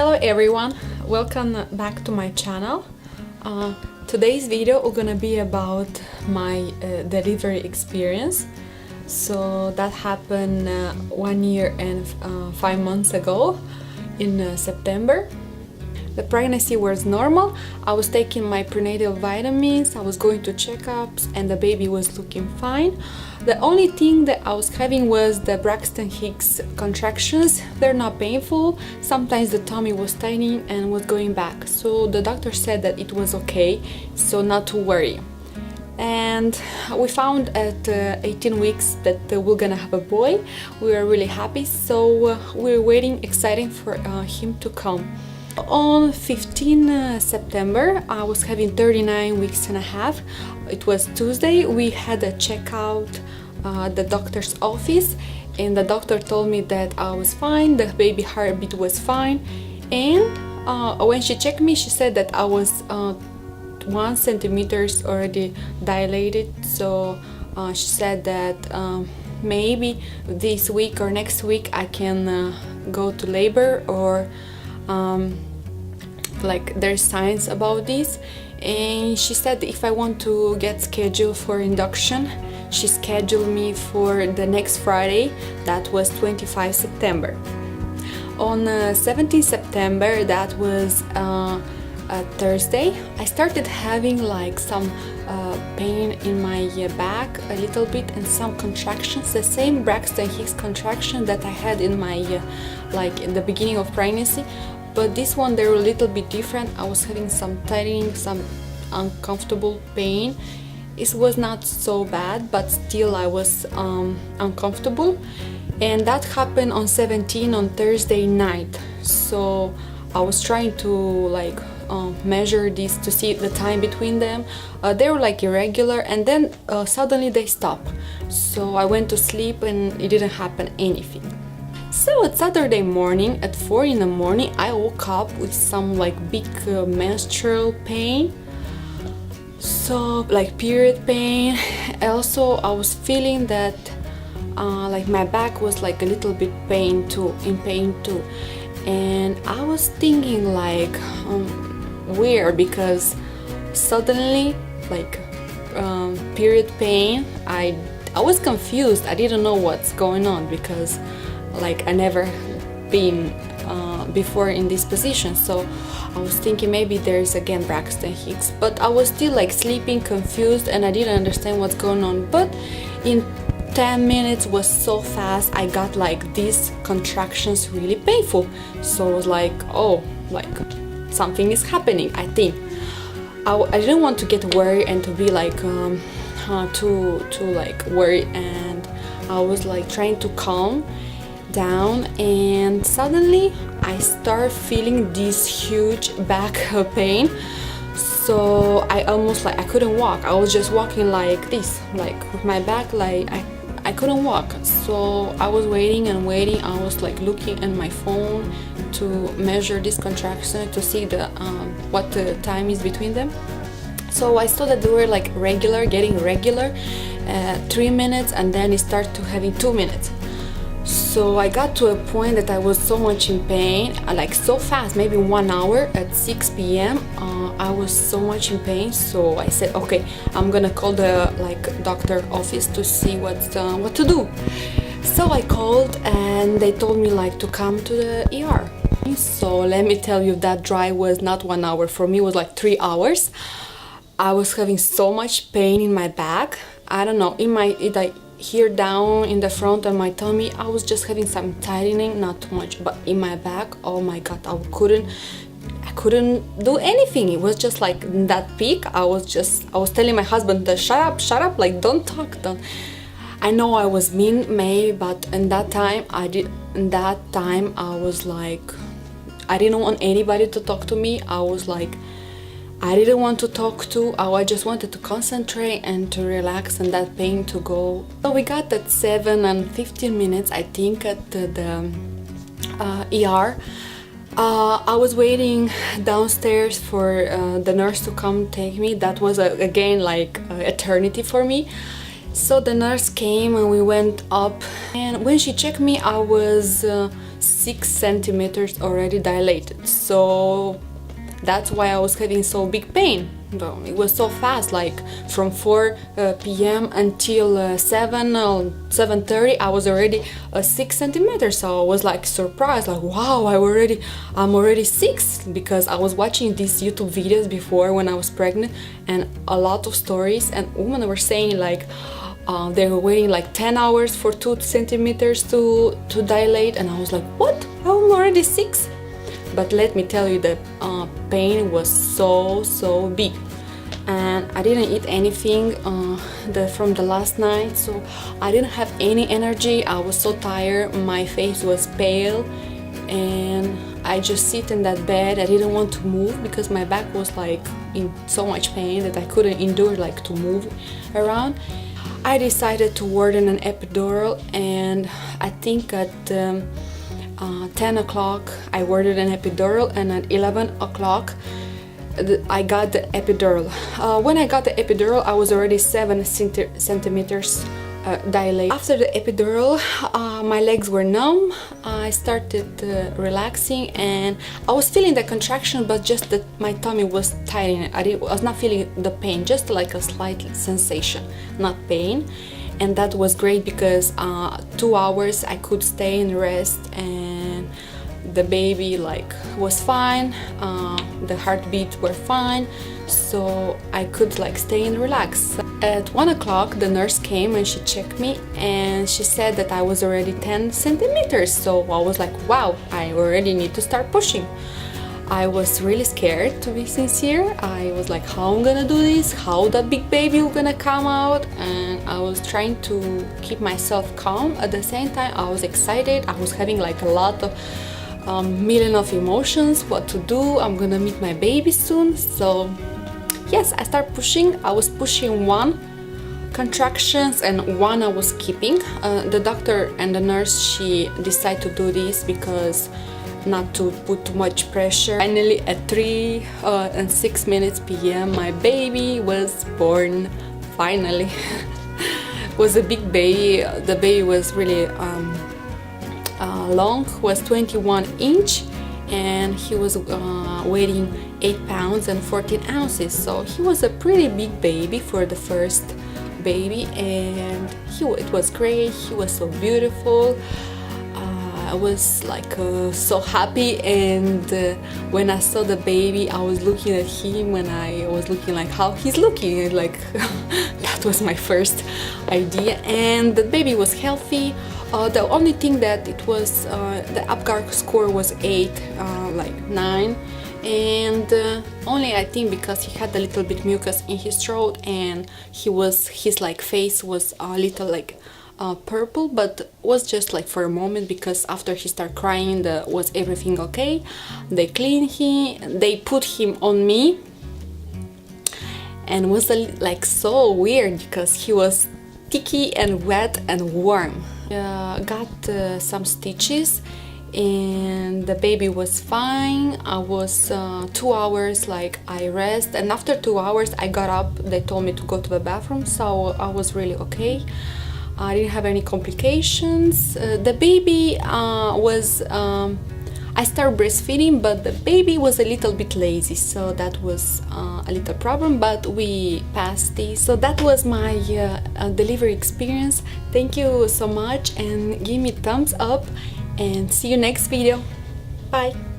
Hello everyone, welcome back to my channel. Today's video is gonna be about my delivery experience. So that happened 1 year and 5 months ago in September. The pregnancy was normal. I was taking my prenatal vitamins, I was going to checkups, and the baby was looking fine. The only thing that I was having was the Braxton Hicks contractions. They're not painful. Sometimes the tummy was tightening and was going back. So the doctor said that it was okay, so not to worry. And we found at 18 weeks that we're gonna have a boy. We were really happy, so we're waiting, excited for him to come. On 15 September, I was having 39 weeks and a half. It was Tuesday. We had a checkout at the doctor's office, and the doctor told me that I was fine, the baby heartbeat was fine, and when she checked me, she said that I was 1 centimeter already dilated. So she said that maybe this week or next week I can go to labor, or like there's signs about this. And she said if I want to get scheduled for induction, she scheduled me for the next Friday. That was 25 September. On 17 September, that was a Thursday, I started having like some pain in my back a little bit and some contractions, the same Braxton Hicks contraction that I had in my like in the beginning of pregnancy, but this one they were a little bit different. I was having some tightening, some uncomfortable pain. It was not so bad, but still I was uncomfortable, and that happened on 17 on Thursday night. So I was trying to like measure this to see the time between them. They were like irregular, and then suddenly they stopped. So I went to sleep and it didn't happen anything. So at Saturday morning at 4 in the morning, I woke up with some like big menstrual pain, so like period pain. Also I was feeling that like my back was like a little bit in pain too, and I was thinking like weird, because suddenly like period pain, I was confused. I didn't know what's going on, because like I never been before in this position. So I was thinking maybe there's again Braxton Hicks, but I was still like sleeping, confused, and I didn't understand what's going on. But in 10 minutes was so fast, I got like these contractions really painful. So I was like, oh, like something is happening, I think. I didn't want to get worried and to be like too like worried, and I was like trying to calm down, and suddenly I start feeling this huge back pain. So I almost like I couldn't walk. I was just walking like this, like with my back, like I couldn't walk. So I was waiting and waiting. I was like looking at my phone to measure this contraction to see the what the time is between them. So I saw that they were like regular, getting regular, 3 minutes, and then it started to having 2 minutes. So I got to a point that I was so much in pain, like so fast, maybe 1 hour at 6 p.m. I was so much in pain. So I said, okay, I'm gonna call the like doctor office to see what to do. So I called, and they told me like to come to the ER. So let me tell you, that drive was not 1 hour. For me it was like 3 hours. I was having so much pain in my back. I don't know, like here down in the front of my tummy, I was just having some tightening, not too much, but in my back, oh my god, I couldn't do anything. It was just like that peak. I was telling my husband to shut up, like don't talk, don't. I know I was mean, maybe, but in that time I was like, I didn't want anybody to talk to me. I was like, I didn't want to talk to. I just wanted to concentrate and to relax, and that pain to go. So we got at 7 and 15 minutes, I think, at the ER. I was waiting downstairs for the nurse to come take me. That was again like eternity for me. So the nurse came and we went up, and when she checked me, I was 6 centimeters already dilated, so that's why I was having so big pain. It was so fast, like from 4 p.m. until 7:30 I was already 6 centimeters. So I was like surprised, like wow, I'm already 6, because I was watching these YouTube videos before when I was pregnant, and a lot of stories, and women were saying like they were waiting like 10 hours for 2 centimeters to dilate, and I was like, what? I'm already 6? But let me tell you, the pain was so big, and I didn't eat anything from the last night, so I didn't have any energy. I was so tired, my face was pale, and I just sit in that bed. I didn't want to move because my back was like in so much pain that I couldn't endure like to move around. I decided to order an epidural, and I think at 10 o'clock I ordered an epidural, and at 11 o'clock I got the epidural. When I got the epidural, I was already 7 centimeters dilated. After the epidural, my legs were numb. I started relaxing, and I was feeling the contraction, but just that my tummy was tightening. I was not feeling the pain, just like a slight sensation, not pain. And that was great because 2 hours I could stay and rest, and the baby like was fine, the heartbeat were fine, so I could like stay and relax. At 1 o'clock the nurse came and she checked me, and she said that I was already 10 centimeters. So I was like, wow, I already need to start pushing. I was really scared, to be sincere. I was like, how I'm gonna do this? How that big baby is gonna come out? And I was trying to keep myself calm. At the same time, I was excited. I was having like a lot of million of emotions, what to do. I'm gonna meet my baby soon. So yes, I started pushing. I was pushing 1 contractions and 1 I was keeping. The doctor and the nurse, she decided to do this because not to put too much pressure. Finally, at 3 and 6 minutes p.m. my baby was born. Finally. Was a big baby. The baby was really long, was 21 inch, and he was weighing 8 pounds and 14 ounces. So he was a pretty big baby for the first baby, and it was great. He was so beautiful. I was like so happy, and when I saw the baby, I was looking at him and I was looking like how he's looking, and like that was my first idea. And the baby was healthy. The only thing that it was the Apgar score was 8, like 9, and only I think because he had a little bit mucus in his throat, and his like face was a little like purple, but was just like for a moment, because after he started crying, was everything okay. They cleaned him, they put him on me, and was like so weird because he was sticky and wet and warm. Got some stitches, and the baby was fine. I was 2 hours like I rest, and after 2 hours I got up. They told me to go to the bathroom, so I was really okay. I didn't have any complications. The baby was I started breastfeeding, but the baby was a little bit lazy, so that was a little problem, but we passed this. So that was my delivery experience. Thank you so much, and give me thumbs up, and see you next video. Bye.